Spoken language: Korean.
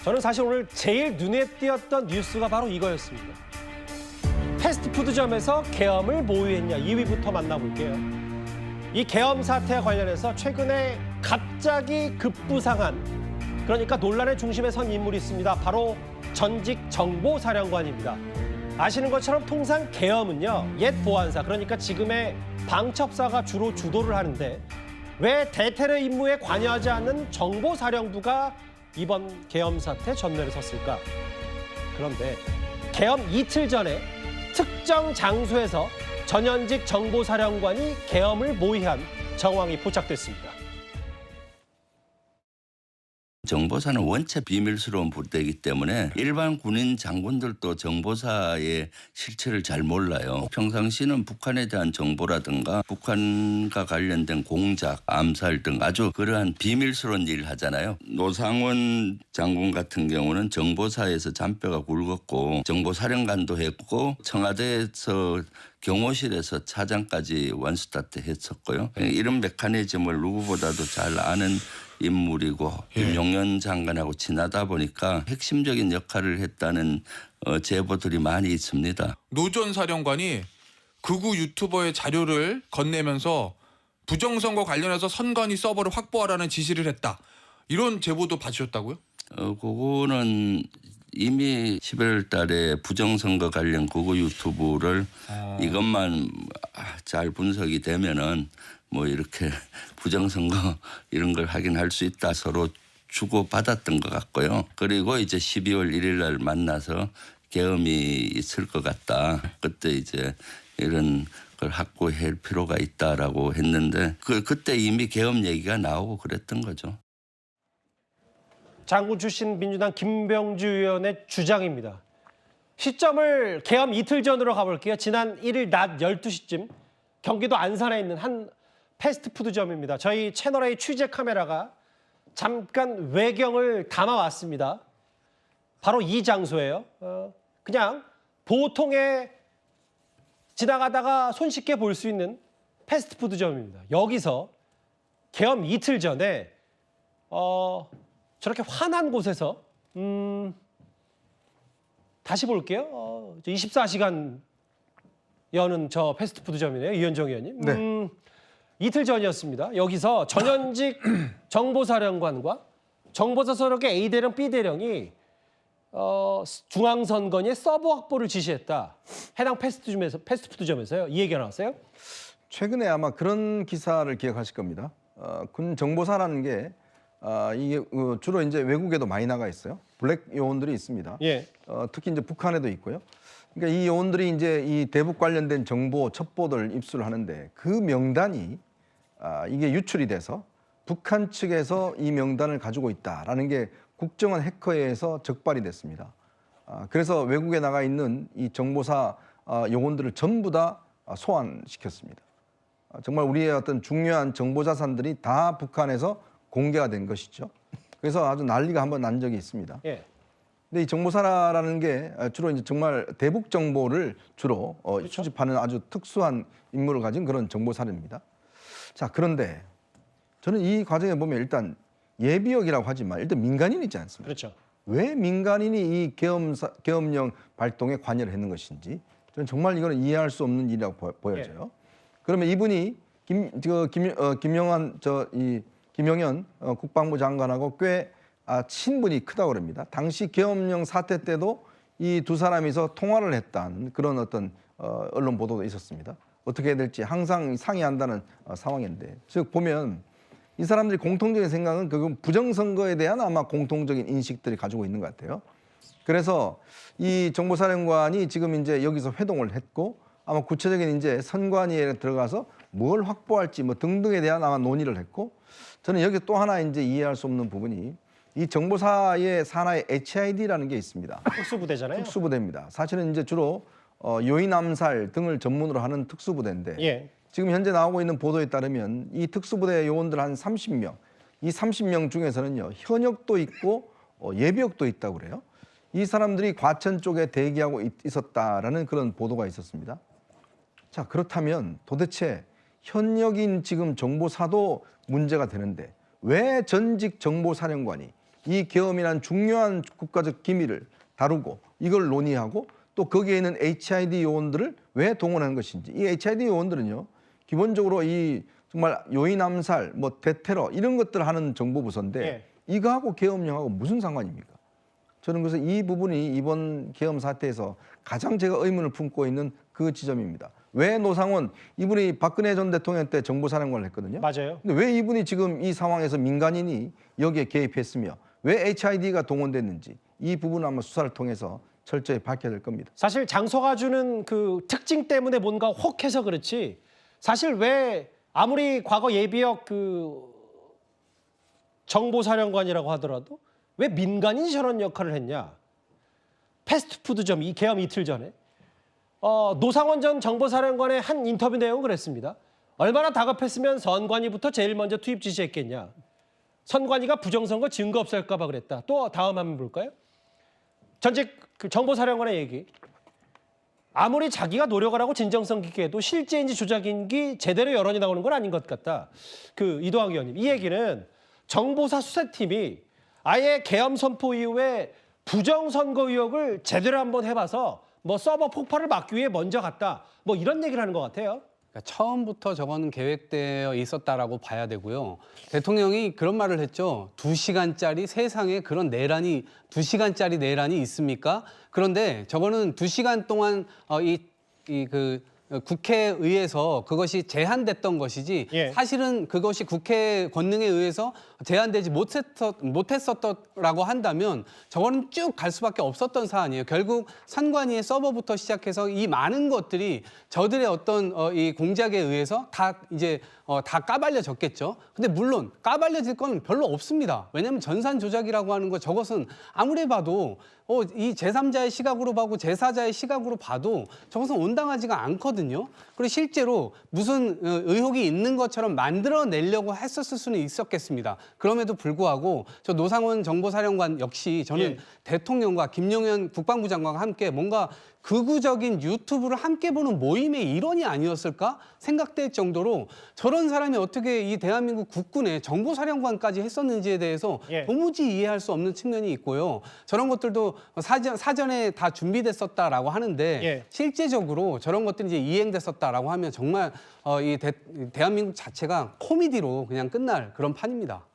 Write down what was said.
저는 사실 오늘 제일 눈에 띄었던 뉴스가 바로 이거였습니다. 패스트푸드점에서 계엄을 모의했냐 2위부터 만나볼게요. 이 계엄 사태와 관련해서 최근에 갑자기 급부상한, 그러니까 논란의 중심에 선 인물이 있습니다. 바로 전직 정보사령관입니다. 아시는 것처럼 통상 계엄은요, 옛 보안사, 그러니까 지금의 방첩사가 주로 주도를 하는데 왜 대테러 임무에 관여하지 않는 정보사령부가 이번 계엄 사태 전면에 섰을까? 그런데 계엄 이틀 전에 특정 장소에서 전현직 정보사령관이 계엄을 모의한 정황이 포착됐습니다. 정보사는 원체 비밀스러운 부대이기 때문에 일반 군인 장군들도 정보사의 실체를 잘 몰라요. 평상시는 북한에 대한 정보라든가 북한과 관련된 공작, 암살 등 아주 그러한 비밀스러운 일을 하잖아요. 노상원 장군 같은 경우는 정보사에서 잔뼈가 굵었고 정보사령관도 했고 청와대에서 경호실에서 차장까지 원스타트 했었고요. 이런 메커니즘을 누구보다도 잘 아는 인물이고 김용현 장관하고 친하다 보니까 핵심적인 역할을 했다는 제보들이 많이 있습니다. 노 전 사령관이 극우 유튜버의 자료를 건네면서 부정선거 관련해서 선관위 서버를 확보하라는 지시를 했다. 이런 제보도 받으셨다고요? 그거는 이미 11월 달에 부정선거 관련 극우 유튜브를 이것만 잘 분석이 되면은 뭐 이렇게 부정선거 이런 걸 확인할 수 있다 서로 주고받았던 것 같고요. 그리고 이제 12월 1일 날 만나서 계엄이 있을 것 같다. 그때 이제 이런 걸 확보할 필요가 있다라고 했는데 그때 이미 계엄 얘기가 나오고 그랬던 거죠. 장군 출신 민주당 김병주 의원의 주장입니다. 시점을 계엄 이틀 전으로 가볼게요. 지난 1일 낮 12시쯤 경기도 안산에 있는 한 패스트푸드점입니다. 저희 채널A 취재 카메라가 잠깐 외경을 담아왔습니다. 바로 이 장소예요. 그냥 보통의 지나가다가 손쉽게 볼 수 있는 패스트푸드점입니다. 여기서 계엄 이틀 전에 저렇게 환한 곳에서 다시 볼게요. 24시간 여는 저 패스트푸드점이네요. 이현정 의원님. 네. 이틀 전이었습니다. 여기서 전현직 정보사령관과 정보사 서력의 A대령, B대령이 중앙선관위에 서버 확보를 지시했다. 해당 패스트푸드점에서요. 이 얘기가 나왔어요. 최근에 아마 그런 기사를 기억하실 겁니다. 군 정보사라는 게 이게 주로 이제 외국에도 많이 나가 있어요. 블랙 요원들이 있습니다. 예. 특히 이제 북한에도 있고요. 그러니까 이 요원들이 이제 이 대북 관련된 정보, 첩보들 입수를 하는데 그 명단이 이게 유출이 돼서 북한 측에서 이 명단을 가지고 있다라는 게 국정원 해커에 의해서 적발이 됐습니다. 그래서 외국에 나가 있는 이 정보사 요원들을 전부 다 소환시켰습니다. 정말 우리의 어떤 중요한 정보 자산들이 다 북한에서 공개가 된 것이죠. 그래서 아주 난리가 한번 난 적이 있습니다. 예. 근데 이 정보사라는 게 주로 이제 정말 대북 정보를 주로 그렇죠. 수집하는 아주 특수한 임무를 가진 그런 정보사입니다. 자, 그런데 저는 이 과정에 보면 일단 예비역이라고 하지만 일단 민간인이 있지 않습니까? 그렇죠. 왜 민간인이 이 계엄령 발동에 관여를 했는 것인지 저는 정말 이거는 이해할 수 없는 일이라고 보여져요. 그러면 이분이 김영현 국방부 장관하고 꽤 친분이 크다고 그럽니다. 당시 계엄령 사태 때도 이 두 사람이서 통화를 했다는 그런 어떤 언론 보도도 있었습니다. 어떻게 해야 될지 항상 상의한다는 상황인데, 즉 보면 이 사람들이 공통적인 생각은 그건 부정선거에 대한 아마 공통적인 인식들이 가지고 있는 것 같아요. 그래서 이 정보사령관이 지금 이제 여기서 회동을 했고 아마 구체적인 이제 선관위에 들어가서 뭘 확보할지 뭐 등등에 대한 아마 논의를 했고, 저는 여기 또 하나 이제 이해할 수 없는 부분이 이 정보사의 산하의 HID라는 게 있습니다. 특수부대잖아요. 특수부대입니다. 사실은 이제 주로 요인 암살 등을 전문으로 하는 특수부대인데 예. 지금 현재 나오고 있는 보도에 따르면 이 특수부대 요원들 한 30명, 이 30명 중에서는요 현역도 있고 예비역도 있다고 그래요. 이 사람들이 과천 쪽에 대기하고 있었다라는 그런 보도가 있었습니다. 자, 그렇다면 도대체 현역인 지금 정보사도 문제가 되는데 왜 전직 정보사령관이 이 계엄이란 중요한 국가적 기밀을 다루고 이걸 논의하고 또 거기에 있는 HID 요원들을 왜 동원하는 것인지. 이 HID 요원들은요, 기본적으로 이 정말 요인 암살, 뭐 대테러 이런 것들 하는 정보부서인데 예. 이거하고 계엄령하고 무슨 상관입니까? 저는 그래서 이 부분이 이번 계엄 사태에서 가장 제가 의문을 품고 있는 그 지점입니다. 왜 노상원, 이분이 박근혜 전 대통령 때 정보사령관을 했거든요. 맞아요. 근데 왜 이분이 지금 이 상황에서 민간인이 여기에 개입했으며 왜 HID가 동원됐는지 이 부분은 아마 수사를 통해서 철저히 밝혀야 될 겁니다. 사실 장소가 주는 그 특징 때문에 뭔가 혹해서 그렇지 사실 왜 아무리 과거 예비역 그 정보사령관이라고 하더라도 왜 민간인이 저런 역할을 했냐. 패스트푸드점 이 계엄 이틀 전에 노상원 전 정보사령관의 한 인터뷰 내용은 그랬습니다. 얼마나 다급했으면 선관위부터 제일 먼저 투입 지시했겠냐. 선관위가 부정선거 증거 없앨까 봐 그랬다. 또 다음 한번 볼까요? 전직 그 정보사령관의 얘기. 아무리 자기가 노력을 하고 진정성 있게 해도 실제인지 조작인지 제대로 여론이 나오는 건 아닌 것 같다. 그 이도학 의원님. 이 얘기는 정보사 수사팀이 아예 계엄 선포 이후에 부정선거 의혹을 제대로 한번 해봐서 뭐 서버 폭발을 막기 위해 먼저 갔다. 뭐 이런 얘기를 하는 것 같아요. 그러니까 처음부터 저거는 계획되어 있었다라고 봐야 되고요. 대통령이 그런 말을 했죠. 2시간짜리 세상에 그런 내란이 2시간짜리 내란이 있습니까? 그런데 저거는 2시간 동안 국회의에서 그것이 제한됐던 것이지 예. 사실은 그것이 국회 권능에 의해서 제한되지 못했었다라고 한다면 저거는 쭉 갈 수밖에 없었던 사안이에요. 결국 선관위의 서버부터 시작해서 이 많은 것들이 저들의 어떤 이 공작에 의해서 다 이제 다 까발려졌겠죠. 근데 물론 까발려질 건 별로 없습니다. 왜냐하면 전산 조작이라고 하는 거 저것은 아무리 봐도 이 제3자의 시각으로 봐도 제4자의 시각으로 봐도 저것은 온당하지가 않거든요. 그리고 실제로 무슨 의혹이 있는 것처럼 만들어내려고 했었을 수는 있었겠습니다. 그럼에도 불구하고 저 노상원 정보사령관 역시 저는 예. 대통령과 김용현 국방부 장관과 함께 뭔가 극우적인 유튜브를 함께 보는 모임의 일원이 아니었을까 생각될 정도로 저런 사람이 어떻게 이 대한민국 국군의 정보사령관까지 했었는지에 대해서 예. 도무지 이해할 수 없는 측면이 있고요. 저런 것들도 사전에 다 준비됐었다라고 하는데 예. 실제적으로 저런 것들이 이제 이행됐었다라고 하면 정말 이 대한민국 자체가 코미디로 그냥 끝날 그런 판입니다.